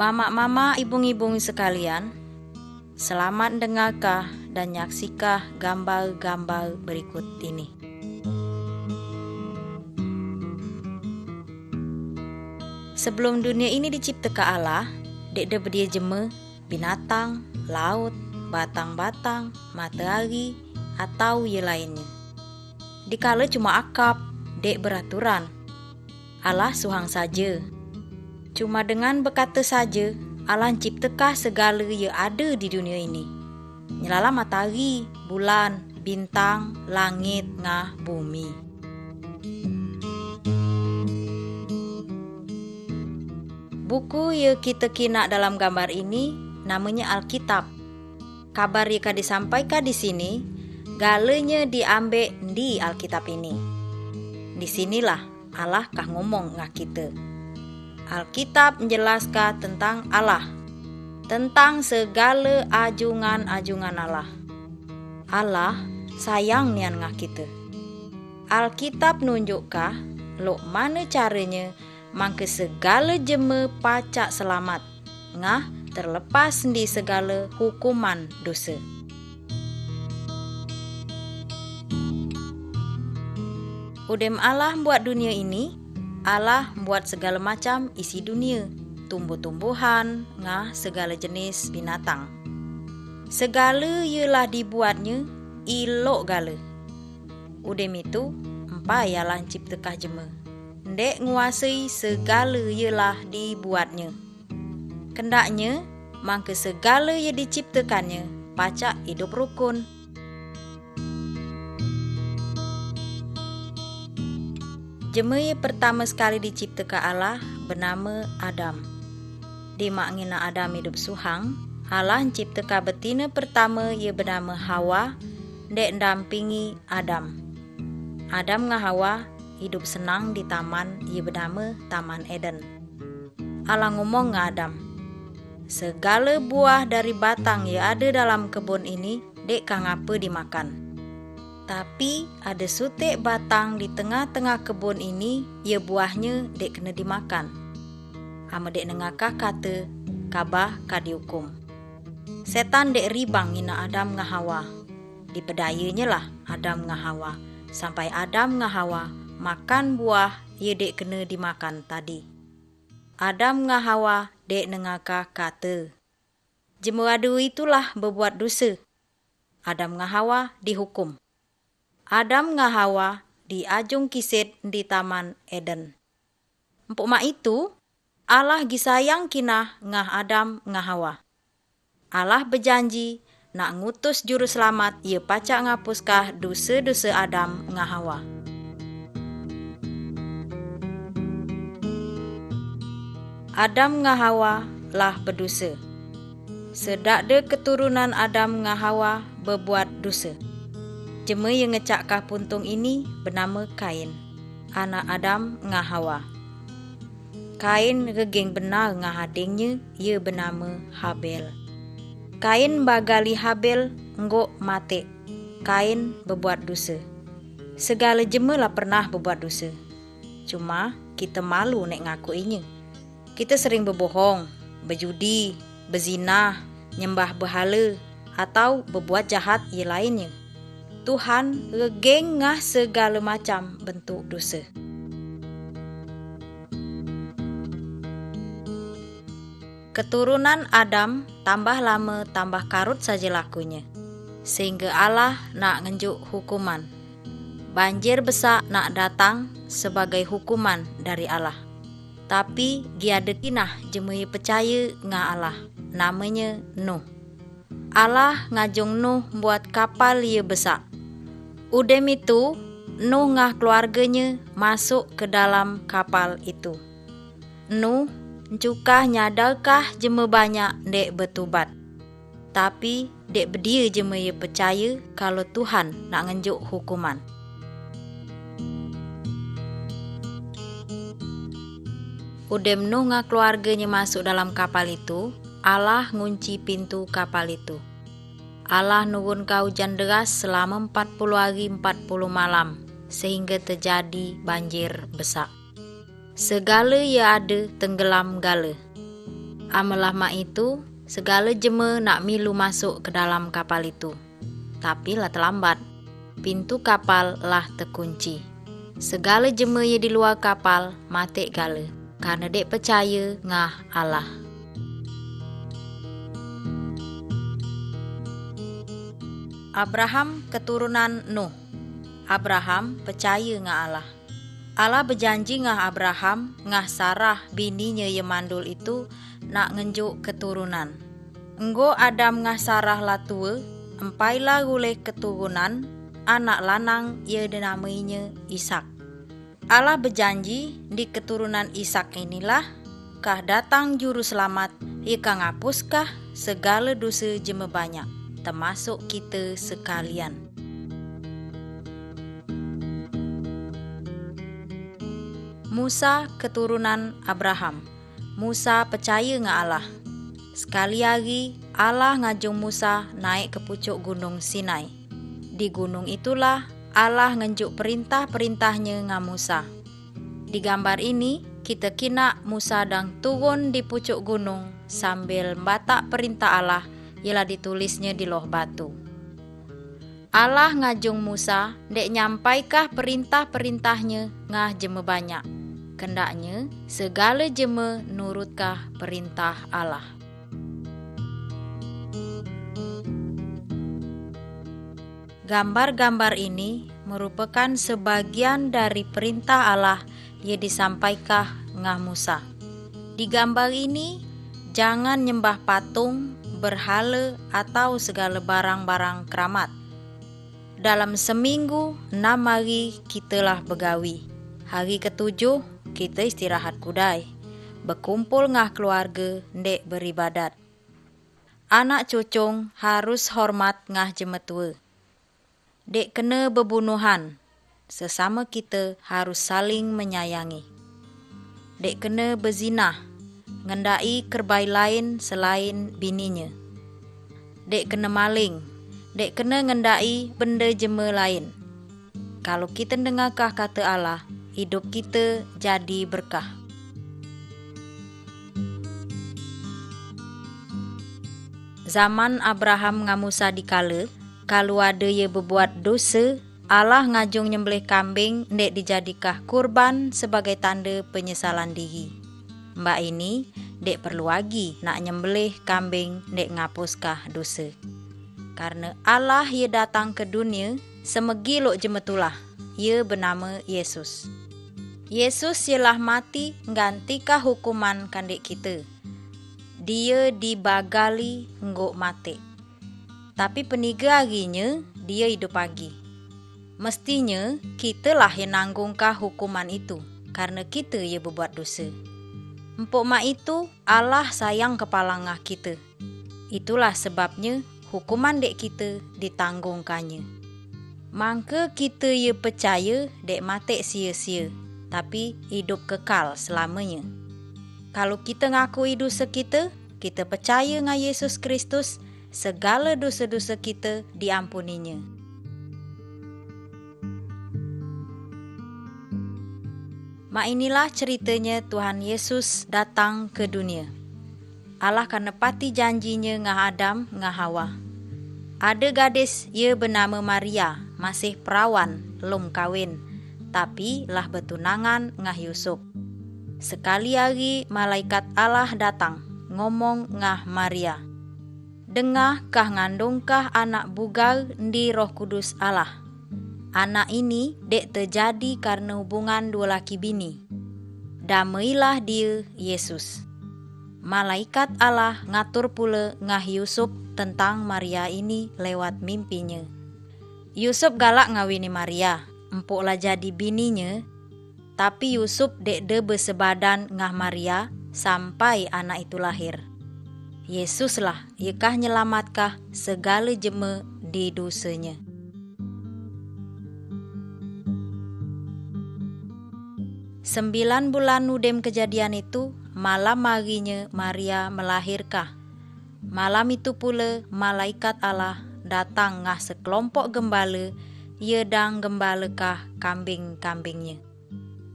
Mama-mama, ibung-ibung sekalian, selamat dengarkah dan nyaksikah gambar-gambar berikut ini. Sebelum dunia ini diciptakan Allah, dek berdia jema binatang, laut, batang-batang, matahari, atau ye lainnya. Dikala cuma akap, dek beraturan. Allah suhang saja. Cuma dengan berkata saja, Allah ciptakah segala yang ada di dunia ini. Nyelala matahari, bulan, bintang, langit, ngah, bumi. Buku yang kita kina dalam gambar ini namanya Alkitab. Kabar yang disampaikan di sini, galanya diambil di Alkitab ini. Di sinilah Allah kah ngomong ngah kita. Alkitab menjelaskan tentang Allah, tentang segala ajungan-ajungan Allah. Allah sayang nian ngah kita. Alkitab nunjukkah lo mana caranya mangke segala jema pacak selamat, ngah terlepas di segala hukuman dosa. Udem Allah buat dunia ini, Allah buat segala macam isi dunia, tumbuh-tumbuhan, ngah segala jenis binatang. Segala ialah dibuatnya ilok gala. Udem itu, empa ialah ciptakah jema. Ndek nguasai segala ialah dibuatnya. Kendaknya, mangke segala yang diciptakannya, pacak hidup rukun. Jema yang pertama sekali diciptakan Allah bernama Adam. Di makngina Adam hidup suhang, Allah menciptakan betina pertama yang bernama Hawa, dek dampingi Adam. Adam ngah Hawa hidup senang di taman yang bernama Taman Eden. Allah ngomong ngah Adam, segala buah dari batang yang ada dalam kebun ini, dek kang apa dimakan. Tapi ada sutik batang di tengah-tengah kebun ini, ya buahnya dek kena dimakan. Ama dek nengakah kata, kabah ka dihukum. Setan dek ribang ina Adam ngah Hawa. Dipedayanya lah Adam ngah Hawa. Sampai Adam ngah Hawa makan buah ya dek kena dimakan tadi. Adam ngah Hawa dek nengakah kata. Jema adu itulah berbuat dosa. Adam ngah Hawa dihukum. Adam ngah Hawa di ajung kisit di Taman Eden. Empuk mak itu, Allah gisayang kinah ngah Adam ngah Hawa. Allah berjanji nak ngutus juru selamat ia pacak ngapuskah dosa-dosa Adam ngah Hawa. Adam ngah Hawa lah berdosa. Sedak de keturunan Adam ngah Hawa berbuat dosa. Jema yang ngecakkah puntung ini bernama Kain, anak Adam ngah Hawa. Kain regeng benar ngah adingnya, ia bernama Habel. Kain bagali Habel enggok mati. Kain berbuat dosa. Segala jema lah pernah berbuat dosa. Cuma kita malu nek ngakuinya. Kita sering berbohong, berjudi, berzina, nyembah berhala atau berbuat jahat yang lainnya. Tuhan regeng ngah segala macam bentuk dosa. Keturunan Adam tambah lama tambah karut saja lakunya. Sehingga Allah nak ngenjuk hukuman. Banjir besar nak datang sebagai hukuman dari Allah. Tapi giada kinah jema percaya ngah Allah. Namanya Nuh. Allah ngajung Nuh buat kapal ia besar. Udem itu, Nuh ngah keluarganya masuk ke dalam kapal itu. Nuh cukah nyadarkah jema banyak dek bertubat. Tapi dek berdia jema ia percaya kalau Tuhan nak ngenjuk hukuman. Udem Nuh ngah keluarganya masuk dalam kapal itu, Allah ngunci pintu kapal itu. Allah nurunkan hujan deras selama 40 hari 40 malam sehingga terjadi banjir besar. Segala yang ada tenggelam gala. Amelah mak itu, segala jeme nak milu masuk ke dalam kapal itu. Tapi lah terlambat. Pintu kapal lah terkunci. Segala jeme ye di luar kapal matik gala, karena dek percaya ngah Allah. Abraham keturunan Nuh. Abraham percaya ngah Allah. Allah berjanji ngah Abraham ngah Sarah bininya ye mandul itu nak ngenjuk keturunan. Enggo Adam ngah Sarah lah tua, empailah guleh keturunan anak lanang ye dinamainya Ishak. Allah berjanji di keturunan Ishak inilah kah datang juru selamat ye kah ngapuskah segala dosa jeme banyak, termasuk kita sekalian. Musa keturunan Abraham. Musa percaya ngah Allah. Sekali hari Allah ngajung Musa naik ke pucuk gunung Sinai. Di gunung itulah Allah ngenjuk perintah-perintahnya ngah Musa. Di gambar ini kita kina Musa dang turun di pucuk gunung sambil batak perintah Allah ialah ditulisnya di loh batu. Allah ngajung Musa dek nyampaikah perintah-perintahnya ngah jeme banyak. Kendaknya segala jeme nurutkah perintah Allah. Gambar-gambar ini merupakan sebagian dari perintah Allah yang disampaikan ngah Musa. Di gambar ini, jangan nyembah patung, berhala, atau segala barang-barang keramat. Dalam seminggu 6 hari kitalah begawi. Hari ketujuh kita istirahat kudai. Berkumpul ngah keluarga ndek beribadat. Anak cucung harus hormat ngah jeme tua. Dek kena berbunuhan, sesama kita harus saling menyayangi. Dek kena berzinah, ngendai kerbai lain selain bininya. Dek kena maling, dek kena ngendai benda jeme lain. Kalau kita dengarkah kata Allah, hidup kita jadi berkah. Zaman Abraham ngah Musa dikala, kalau ada ye berbuat dosa, Allah ngajung nyembelih kambing ndek dijadikah kurban sebagai tanda penyesalan diri. Mbak ini dek perlu lagi nak nyembelih kambing ndek ngapuskah dosa. Karena Allah ye datang ke dunia semegi lok jemetulah, ye bernama Yesus. Yesus ialah mati nggantikah hukuman kandek kita. Dia dibagali nggok mati. Tapi peniga harinya dia hidup lagi. Mestinya kitalah yang nanggungkah hukuman itu karena kita yang berbuat dosa. Empuk mak itu Allah sayang kepala ngah kita. Itulah sebabnya hukuman dek kita ditanggungkannya. Mangka kita ye percaya dek mati sia-sia, tapi hidup kekal selamanya. Kalau kita ngakui dosa kita percaya ngah Yesus Kristus, segala dosa-dosa kita diampuninya. Mak inilah ceritanya Tuhan Yesus datang ke dunia. Allah kan nepati janjinya ngah Adam ngah Hawa. Ada gadis ye bernama Maria, masih perawan, lum kawin, tapi lah bertunangan ngah Yusuf. Sekali hari malaikat Allah datang, ngomong ngah Maria. Dengah kah ngandungkah anak bugar di Roh Kudus Allah. Anak ini dek terjadi karena hubungan dua laki bini. Damailah dia Yesus. Malaikat Allah ngatur pula ngah Yusuf tentang Maria ini lewat mimpinya. Yusuf galak ngawini Maria, empuklah jadi bininya. Tapi Yusuf dek de bersebadan ngah Maria sampai anak itu lahir. Yesuslah iekah nyelamatkah segala jeme di dosanya. Sembilan bulan nudem kejadian itu, malam harinya Maria melahirkah. Malam itu pula malaikat Allah datang ngah sekelompok gembala, ye dang gembalekah kambing-kambingnya.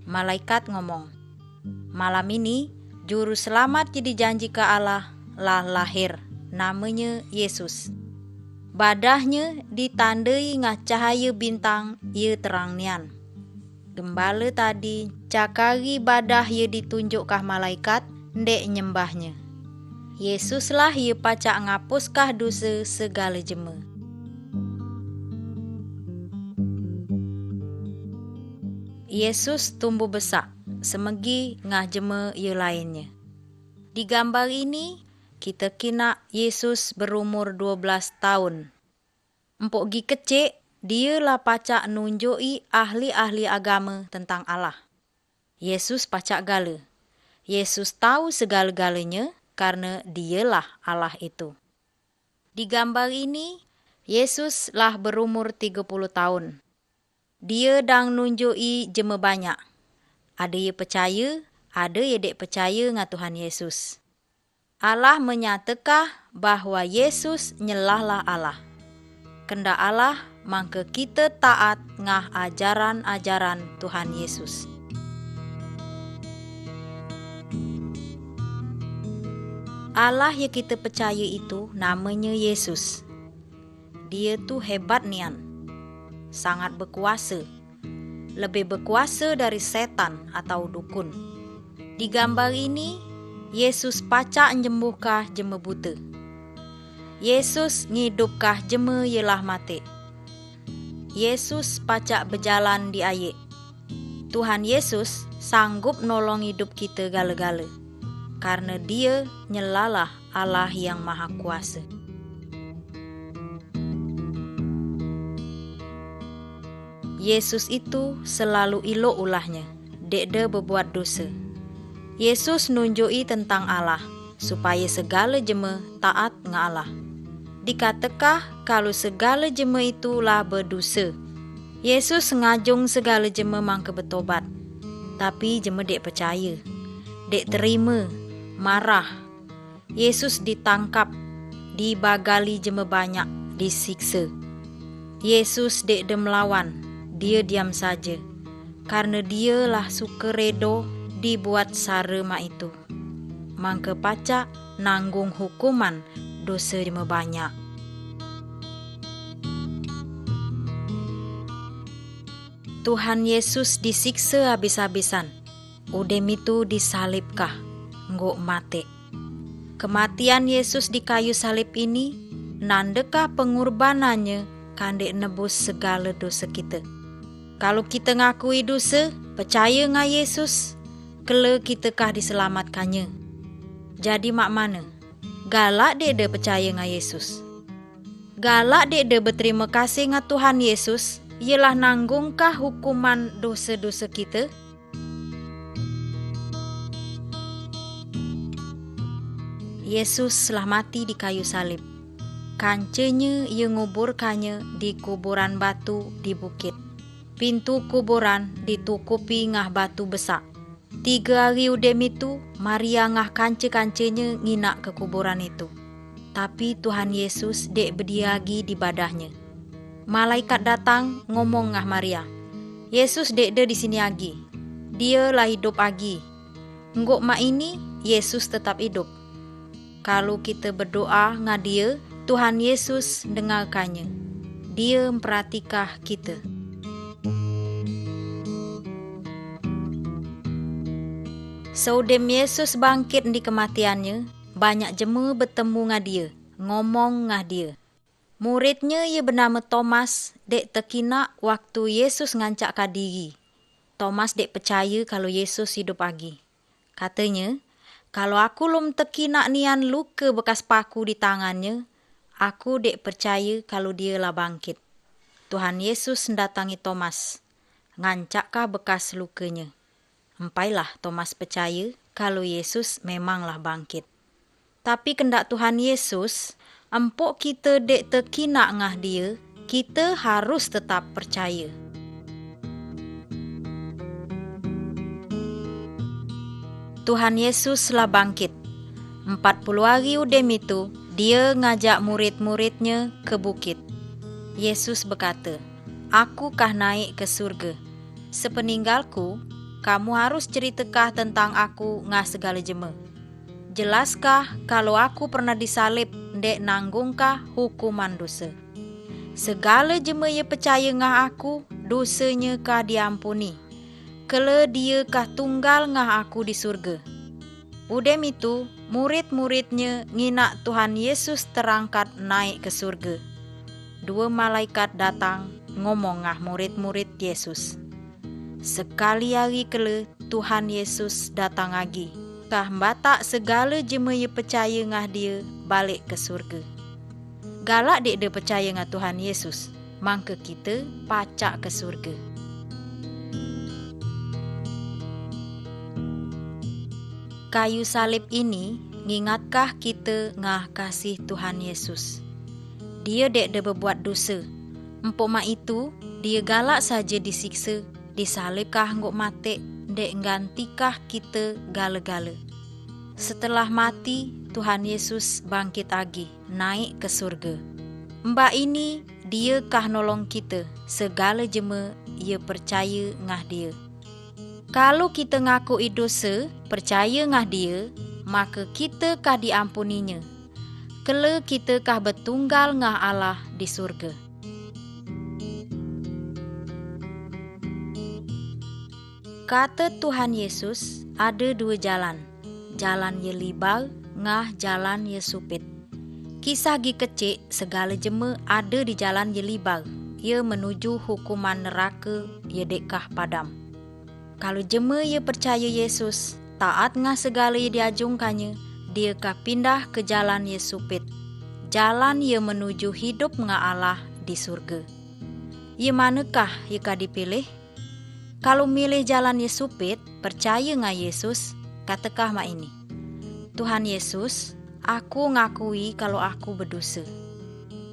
Malaikat ngomong, malam ini Juru selamat jadi janji ke Allah lah lahir, namanya Yesus. Badahnya ditandai ngah cahaya bintang, ia terang nian. Gembala tadi cakari badah ia ditunjukkah malaikat, ndek nyembahnya. Yesuslah ia pacak ngapuskah dosa segala jema. Yesus tumbuh besar, semegi ngah jema ia lainnya. Di gambar ini, kita kina Yesus berumur 12 tahun. Empok gi kecik, dia lah pacak nunjui ahli-ahli agama tentang Allah. Yesus pacak gala. Yesus tahu segala-galanya karena dialah Allah itu. Di gambar ini, Yesus lah berumur 30 tahun. Dia dang nunjui jema banyak. Ada ye percaya, ada ye dek percaya ngah Tuhan Yesus. Allah menyatakah bahwa Yesus nyelahlah Allah. Kendak Allah, mangke kita taat ngah ajaran-ajaran Tuhan Yesus. Allah yang kita percaya itu namanya Yesus. Dia tuh hebat nian, sangat berkuasa. Lebih berkuasa dari setan atau dukun. Di gambar ini, Yesus pacak nyembuhkah jema buta. Yesus ngidupkah jema yelah mati. Yesus pacak berjalan di air. Tuhan Yesus sanggup nolong hidup kita gala-gala. Karena dia nyelalah Allah yang maha kuasa. Yesus itu selalu ilok ulahnya, dek de berbuat dosa. Yesus nunjui tentang Allah, supaya segala jema taat ngah Allah. Dikatakah kalau segala jema itulah berdosa. Yesus ngajung segala jema mangke bertobat. Tapi jema dek percaya, dek terima, marah. Yesus ditangkap, dibagali jema banyak, disiksa. Yesus dek de melawan, dia diam saja. Karena dialah suka redo dibuat sara mak itu. Mangke pacak nanggung hukuman dosa jema banyak. Tuhan Yesus disiksa habis-habisan. Udem itu disalibkah, nggok mati. Kematian Yesus di kayu salib ini nandekah pengorbanannya kandek nebus segala dosa kita. Kalau kita ngakui dosa, percaya ngah Yesus, kele kita kah diselamatkannya. Jadi mak mana? Galak dek de percaya ngah Yesus. Galak dek de berterima kasih ngah Tuhan Yesus, ialah nanggungkah hukuman dosa-dosa kita? Yesus telah mati di kayu salib. Kancenya ia nguburkannya di kuburan batu di bukit. Pintu kuburan ditukupi ngah batu besar. 3 hari udem itu, Maria ngah kance-kancenya nginak ke kuburan itu. Tapi Tuhan Yesus dek berdiagi di badahnya. Malaikat datang ngomong ngah Maria, Yesus dek de di sini agi. Dia lah hidup agi. Nggok mak ini, Yesus tetap hidup. Kalau kita berdoa ngah dia, Tuhan Yesus dengarkannya. Dia memperhatikah kita. Saudem Yesus bangkit di kematiannya, banyak jema bertemu ngah dia, ngomong ngah dia. Muridnya ia bernama Thomas, dek terkina waktu Yesus ngancak kadiri. Thomas dek percaya kalau Yesus hidup lagi. Katanya, kalau aku lum terkina nian luka bekas paku di tangannya, aku dek percaya kalau dia lah bangkit. Tuhan Yesus mendatangi Thomas, ngancakkah bekas lukanya. Empailah Thomas percaya kalau Yesus memanglah bangkit. Tapi kendak Tuhan Yesus, empok kita dek terkina ngah dia, kita harus tetap percaya. Tuhan Yesus lah bangkit. 40 hari udem itu, dia ngajak murid-muridnya ke bukit. Yesus berkata, aku kah naik ke surga. Sepeninggalku, kamu harus ceritakan tentang aku ngah segala jeme. Jelaskah kalau aku pernah disalib, ndek nanggungkah hukuman dosa? Segala jeme ye percaya ngah aku, dosanya kah diampuni. Kala dia kah tunggal ngah aku di surga. Udem itu, murid-muridnya nginak Tuhan Yesus terangkat naik ke surga. 2 malaikat datang ngomong ngah murid-murid Yesus. Sekali hari kele Tuhan Yesus datang lagi. Kah batak segala jema ye percaya ngah dia balik ke surga. Galak dek dia percaya ngah Tuhan Yesus, mangke kita pacak ke surga. Kayu salib ini ngingatkah kita ngah kasih Tuhan Yesus. Dia dek dia berbuat dosa. Empok mak itu, dia galak saja disiksa, disalibkah ngok mati, dek gantikah kita gala-gala. Setelah mati, Tuhan Yesus bangkit lagi, naik ke surga. Mbak ini, dia kah nolong kita, segala jema ia percaya ngah dia. Kalau kita ngakui dosa, percaya ngah dia, maka kita kah diampuninya. Kala kita kah bertunggal ngah Allah di surga. Kata Tuhan Yesus, ada 2 jalan. Jalan ye libar, ngah jalan ye supit. Kisah gi kecik, segala jema ada di jalan ye libar. Ia menuju hukuman neraka ye dekkah padam. Kalau jema ye percaya Yesus, taat ngah segala ye diajungkannya, dia kah pindah ke jalan ye supit. Jalan ye menuju hidup ngah Allah di surga. Ye manakah ye kah dipilih? Kalau milih jalan ye supit, percaya ngah Yesus, katakah mak ini. Tuhan Yesus, aku ngakui kalau aku berdosa.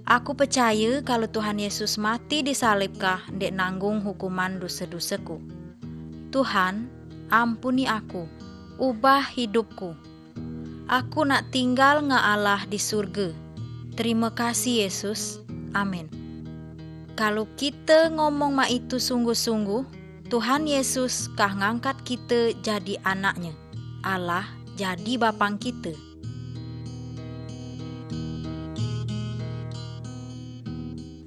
Aku percaya kalau Tuhan Yesus mati disalibkah ndek nanggung hukuman dosa-dosaku. Tuhan, ampuni aku, ubah hidupku. Aku nak tinggal ngah Allah di surga. Terima kasih Yesus. Amin. Kalau kita ngomong mak itu sungguh-sungguh, Tuhan Yesus kah ngangkat kita jadi anaknya. Allah jadi bapang kita.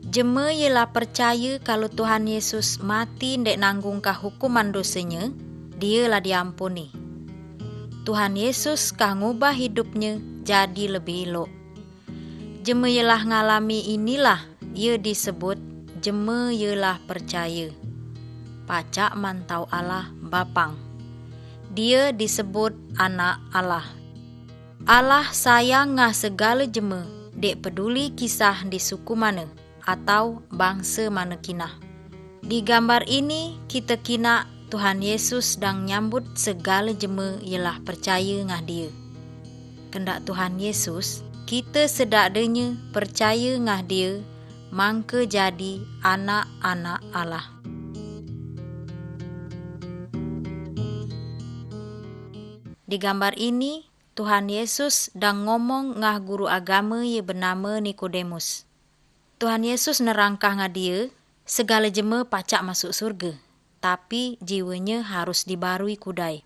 Jema ialah percaya kalau Tuhan Yesus mati ndek nanggungkah hukuman dosanya, dialah diampuni. Tuhan Yesus kah ngubah hidupnya jadi lebih elok. Jema ialah ngalami inilah ia disebut jema ialah percaya. Pacak mantau Allah bapang. Dia disebut anak Allah. Allah sayang ngah segala jema, dek peduli kisah di suku mana atau bangsa mana kinah. Di gambar ini kita kina Tuhan Yesus dang nyambut segala jema ialah percaya ngah dia. Kendak Tuhan Yesus, kita sedakdanya percaya ngah dia, mangke jadi anak-anak Allah. Di gambar ini, Tuhan Yesus dang ngomong ngah guru agama ye bernama Nikodemus. Tuhan Yesus nerangkah ngah dia, segala jema pacak masuk surga, tapi jiwanya harus dibarui kudai.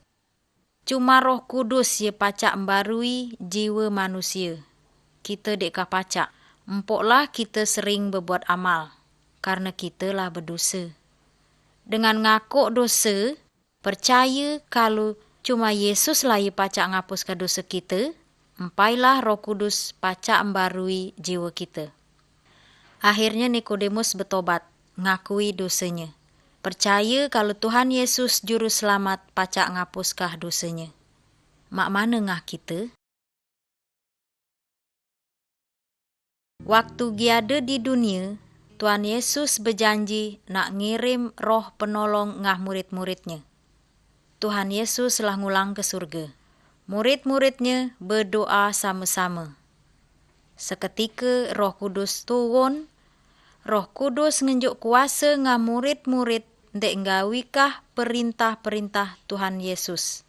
Cuma Roh Kudus ye pacak membarui jiwa manusia. Kita dekkah pacak, empoklah kita sering berbuat amal, karena kita lah berdosa. Dengan ngakuk dosa, percaya kalau cuma Yesus lah ye pacak ngapuskan dosa kita, empailah Roh Kudus pacak membarui jiwa kita. Akhirnya Nikodemus bertobat, ngakui dosanya. Percaya kalau Tuhan Yesus juru selamat pacak ngapuskah dosanya. Mak mana ngah kita? Waktu giada di dunia, Tuhan Yesus berjanji nak ngirim roh penolong ngah murid-muridnya. Tuhan Yesus lah ngulang ke surga. Murid-muridnya berdoa sama-sama. Seketika Roh Kudus turun, Roh Kudus ngenjuk kuasa ngah murid-murid ndek nggawikah perintah-perintah Tuhan Yesus.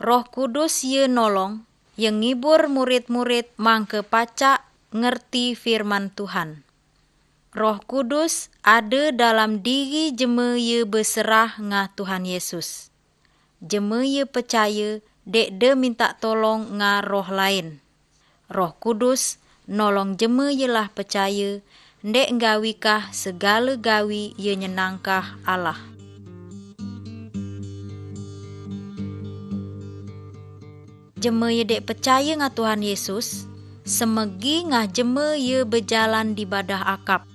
Roh Kudus ye nolong, yang ngibur murid-murid mangke pacak ngerti firman Tuhan. Roh Kudus ada dalam diri jema ye berserah ngah Tuhan Yesus. jeme ye percaya dek de minta tolong nga roh lain. Roh Kudus nolong jeme yelah percaya ndek gawikah segala gawi ye nyenangkah Allah. Jeme ye dek percaya nga Tuhan Yesus, semegi ngah jeme ye berjalan di badah akap,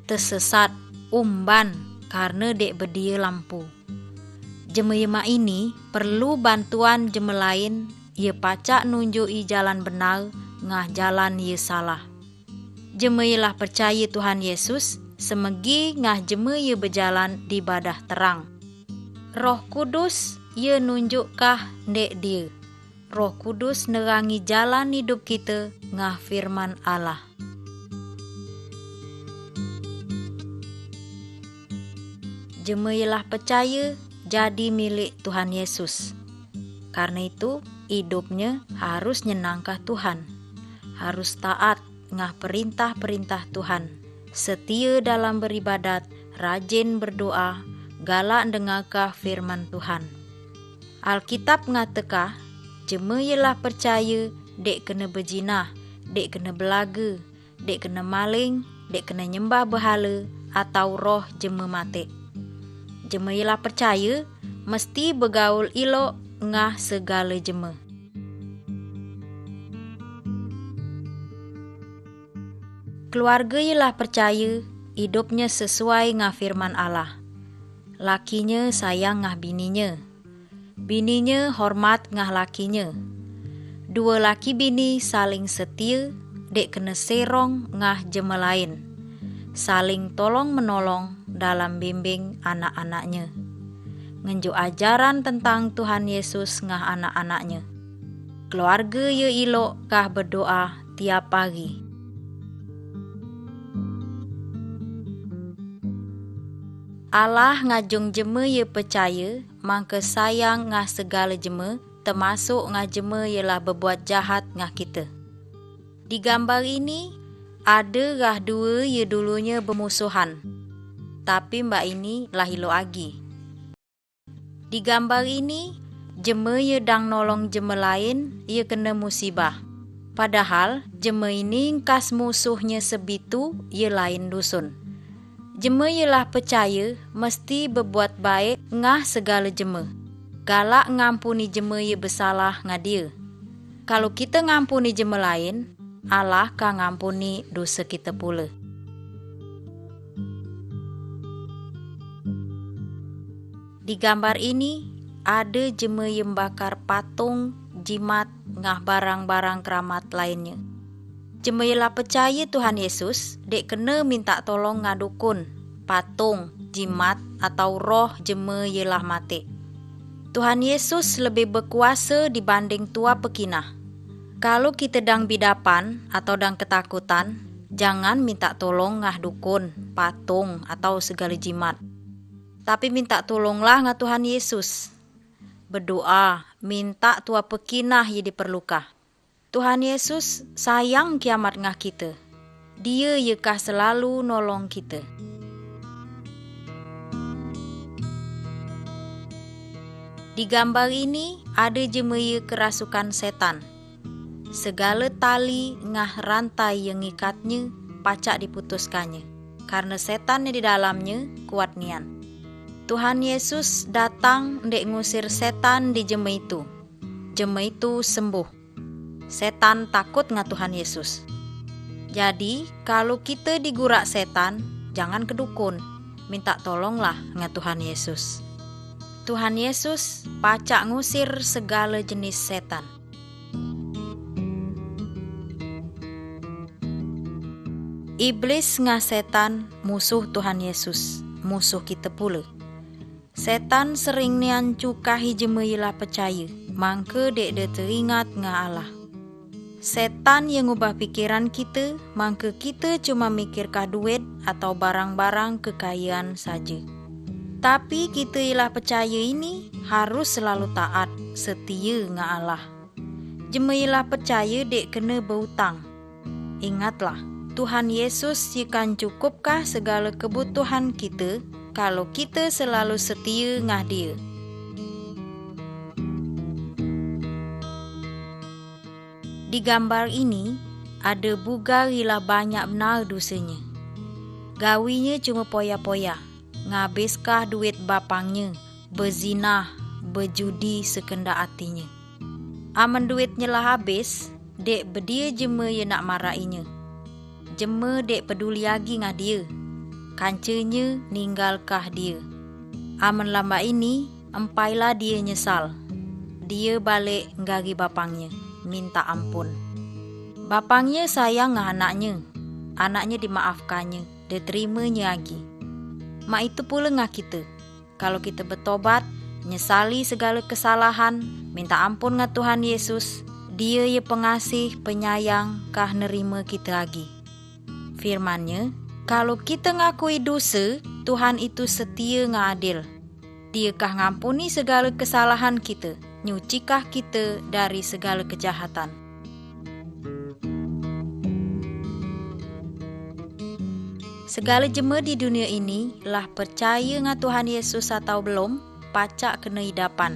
tersesat, umban karena dek bedia lampu. Jeme ye mak ini perlu bantuan jeme lain, ye pacak nunjuki jalan benar ngah jalan ye salah. Jeme yelah percaya Tuhan Yesus, semegi ngah jeme ye berjalan di badah terang. Roh Kudus ye nunjukkah ndek dia. Roh Kudus nerangi jalan hidup kita ngah firman Allah. Jeme yelah percaya jadi milik Tuhan Yesus. Karena itu hidupnya harus nyenangkah Tuhan, harus taat ngah perintah-perintah Tuhan, setia dalam beribadat, rajin berdoa, galak dengarkah firman Tuhan. Alkitab ngatekah jeme yelah percaya dek kena berjinah, dek kena belaga, dek kena maling, dek kena nyembah berhala atau roh jeme mate. Jeme yelah percaya mesti bergaul elok ngah segala jeme. Keluarga yelah percaya hidupnya sesuai ngah firman Allah. Lakinya sayang ngah bininya, bininya hormat ngah lakinya. Dua laki bini saling setia, dek kena serong ngah jeme lain, saling tolong menolong dalam bimbing anak-anaknya. Ngenjuk ajaran tentang Tuhan Yesus ngah anak-anaknya. Keluarga ye ilok kah berdoa tiap pagi. Allah ngajung jeme ye percaya, mangke sayang ngah segala jeme, termasuk ngah jeme yelah berbuat jahat ngah kita. Di gambar ini ada gah dua ye dulunya bermusuhan, tapi mbak ini lah hilo agi. Di gambar ini jeme ye dang nolong jeme lain ye kena musibah. Padahal jeme ini kas musuhnya sebitu ye lain dusun. Jeme yelah percaya mesti berbuat baik ngah segala jeme. Galak ngampuni jeme ye bersalah ngah dia. Kalau kita ngampuni jeme lain, Allah kan ngampuni dosa kita pula. Di gambar ini ada jeme yang bakar patung, jimat, ngah barang-barang keramat lainnya. Jeme yelah percaya Tuhan Yesus, dek kena minta tolong ngadukun, patung, jimat atau roh jeme yelah mati. Tuhan Yesus lebih berkuasa dibanding tua pekinah. Kalau kita dang bidapan atau dang ketakutan, jangan minta tolong ngah dukun, patung atau segala jimat. Tapi minta tolonglah ngah Tuhan Yesus. Berdoa, minta tua pekinah ye diperlukah. Tuhan Yesus sayang kiamat ngah kita. Dia yekah selalu nolong kita. Di gambar ini ada jeme ye kerasukan setan. Segala tali ngah rantai yang ngikatnya pacak diputuskannya, karena setan yang di dalamnya kuat nian. Tuhan Yesus datang ndek ngusir setan di jeme itu. Jeme itu sembuh. Setan takut ngah Tuhan Yesus. Jadi kalau kita digurak setan, jangan kedukun, minta tolonglah ngah Tuhan Yesus. Tuhan Yesus pacak ngusir segala jenis setan. Iblis ngah setan musuh Tuhan Yesus, musuh kita pula. Setan sering nian cukahi jeme yelah percaya, mangke dek de teringat ngah Allah. Setan yang ngubah pikiran kita, mangke kita cuma mikirkah duit atau barang-barang kekayaan saja. Tapi kita ialah percaya ini harus selalu taat, setia ngah Allah. Jeme ialah percaya dek kena berhutang. Ingatlah, Tuhan Yesus akan cukupkah segala kebutuhan kita kalau kita selalu setia ngah Dia. Di gambar ini, ada bugar ialah banyak benar dosanya. Gawinya cuma poya-poya, ngabiskah duit bapangnya, berzinah, berjudi sekendak hatinya. Aman duitnya lah habis, dek berdia jema ye nak marahinya. Jema dek peduli lagi ngah dia, kancanya ninggalkah dia. Aman lamba ini, empailah dia nyesal. Dia balik ngari bapangnya, minta ampun. Bapangnya sayang ngah anaknya dimaafkannya, diterimanya lagi. Mak itu pula ngah kita. Kalau kita bertobat, nyesali segala kesalahan, minta ampun ngah Tuhan Yesus, Dia ye pengasih, penyayang, kah nerima kita lagi. Firman-Nya, kalau kita ngakui dosa, Tuhan itu setia ngah adil. Dia kah ngampuni segala kesalahan kita, nyucikah kita dari segala kejahatan. Segala jema di dunia ini lah percaya ngah Tuhan Yesus atau belum, pacak kena hidapan.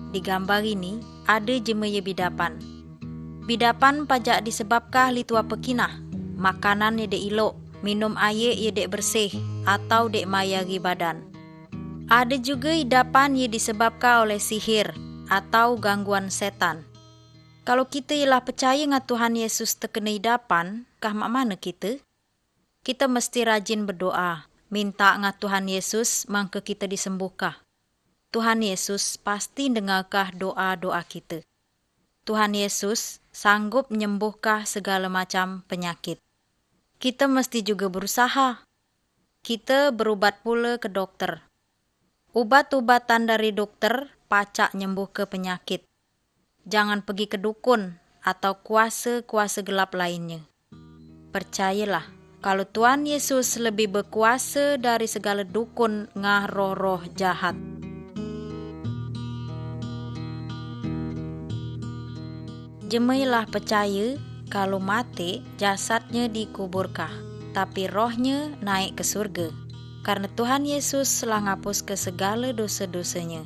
Di gambar ini ada jema ye bidapan. Bidapan pajak disebabkah li tua pekinah, makanan ye dek ilok, minum air ye dek bersih, atau dek mayari badan. Ada juga hidapan ye disebabkan oleh sihir atau gangguan setan. Kalau kita ialah percaya ngah Tuhan Yesus terkena hidapan, kah mak mana kita? Kita mesti rajin berdoa, minta ngah Tuhan Yesus mangke kita disembuhkah. Tuhan Yesus pasti dengarkah doa-doa kita. Tuhan Yesus sanggup menyembuhkah segala macam penyakit. Kita mesti juga berusaha. Kita berubat pula ke dokter. Ubat-ubatan dari dokter pacak nyembuh ke penyakit. Jangan pergi ke dukun atau kuasa-kuasa gelap lainnya. Percayalah, kalau Tuhan Yesus lebih berkuasa dari segala dukun ngah roh-roh jahat. Jemailah percaya kalau mati jasadnya dikuburkah, tapi rohnya naik ke surga. Karena Tuhan Yesus telah ngapus ke segala dosa-dosanya.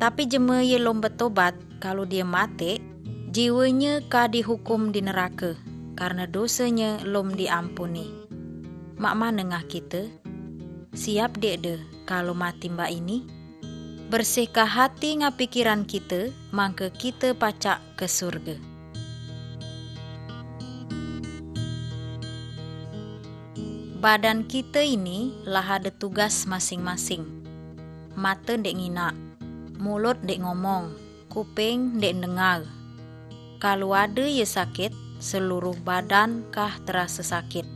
Tapi jema ye lom bertobat, kalau dia mati, jiwanya kah dihukum di neraka, karena dosanya lom diampuni. Mak mana ngah kita? Siap dek de kalau mati mbak ini? Bersihkah hati ngah pikiran kita, mangke kita pacak ke surga. Badan kita ini lah ada tugas masing-masing. Mata dek nginak, mulut dek ngomong, kuping dek dengar. Kalau ada ye sakit, seluruh badan kah terasa sakit.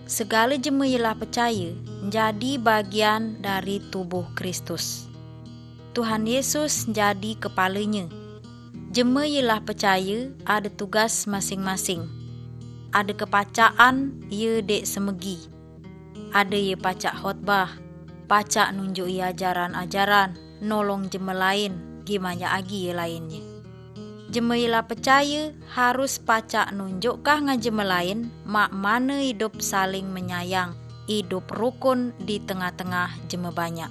Segala jema ialah percaya jadi bagian dari tubuh Kristus. Tuhan Yesus jadi kepalanya. Jema ialah percaya ada tugas masing-masing. Ada kepacaan ye dek semegi. Ada ye pacak khotbah, pacak nunjuk ye ajaran-ajaran, nolong jema lain, gimana agi ye lainnya. Jema ialah percaya harus pacak nunjukkah ngah jema lain mak mana hidup saling menyayang, hidup rukun di tengah-tengah jema banyak.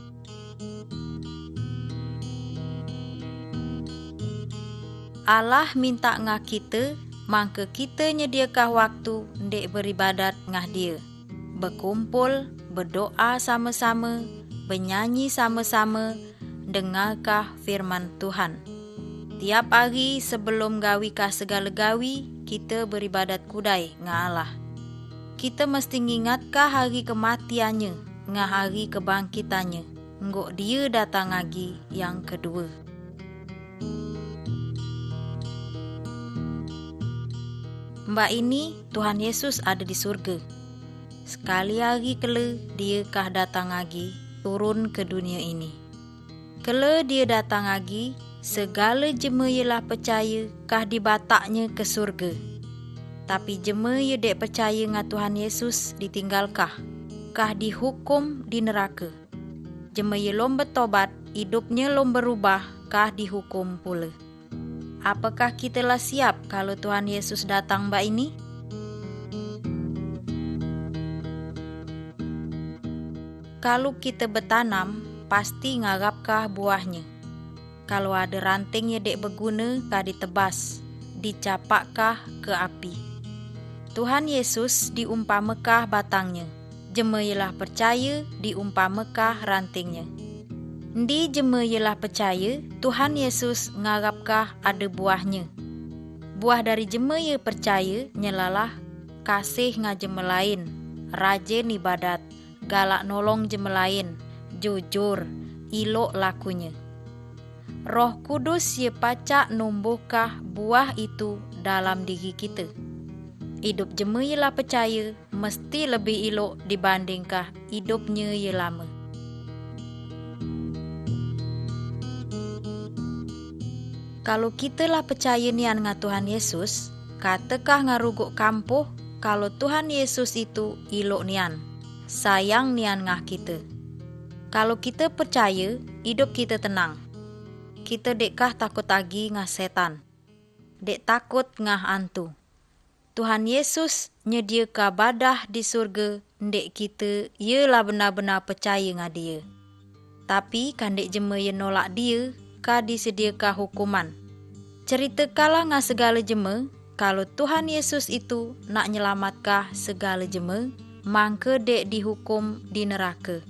Allah minta ngah kita, mangke kita nyediakah waktu ndek beribadat ngah dia. Berkumpul, berdoa sama-sama, bernyanyi sama-sama, dengarkah firman Tuhan. Tiap hari sebelum gawikah segala gawi, kita beribadat kudai ngah Allah. Kita mesti ngingatkah hari kematiannya, ngah hari kebangkitannya, nggok dia datang lagi yang kedua. Mbak ini Tuhan Yesus ada di surga. Sekali hari kele dia kah datang lagi turun ke dunia ini. Kele dia datang lagi, segala jema ialah percaya kah dibataknya ke surga. Tapi jema ye dek percaya ngah Tuhan Yesus ditinggalkah, kah dihukum di neraka. Jema ye lom bertobat, hidupnya lom berubah, kah dihukum pula. Apakah kita lah siap kalau Tuhan Yesus datang mbak ini? Kalau kita bertanam, pasti ngarapkah buahnya. Kalau ada ranting ye dek berguna, kah ditebas. dicapakkah ke api. Tuhan Yesus diumpamakah batangnya, jema ialah percaya diumpamakah rantingnya. Di jema ialah percaya, Tuhan Yesus ngarapkah ada buahnya. Buah dari jema ia percaya nyelalah kasih ngajema lain, rajin ibadat, galak nolong jema lain, jujur, ilok lakunya. Roh Kudus ye pacak numbuhkah buah itu dalam diri kita. Hidup jema ialah percaya mesti lebih elok dibandingkah hidupnya ye lama. Kalau kita lah percaya nian dengan Tuhan Yesus, katakah ngaruguk kampuh kalau Tuhan Yesus itu elok nian, sayang nian ngah kita. Kalau kita percaya, hidup kita tenang. Kita dekkah takut lagi ngah setan, dek takut ngah hantu. Tuhan Yesus nyediakan badah di surga, ndek kita ialah benar-benar percaya ngah dia. Tapi kan dek jema ye nolak dia, ka disediakan hukuman. Ceritakanlah ngah segala jema, kalau Tuhan Yesus itu nak nyelamatkah segala jema, mangke dek dihukum di neraka.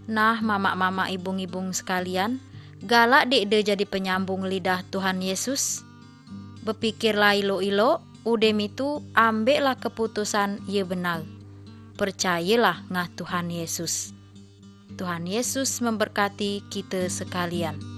Nah, mamak-mamak ibung-ibung sekalian, galak dek de jadi penyambung lidah Tuhan Yesus. Berpikirlah ilok-ilok, udem itu ambillah keputusan ye benar. Percayalah ngah Tuhan Yesus. Tuhan Yesus memberkati kita sekalian.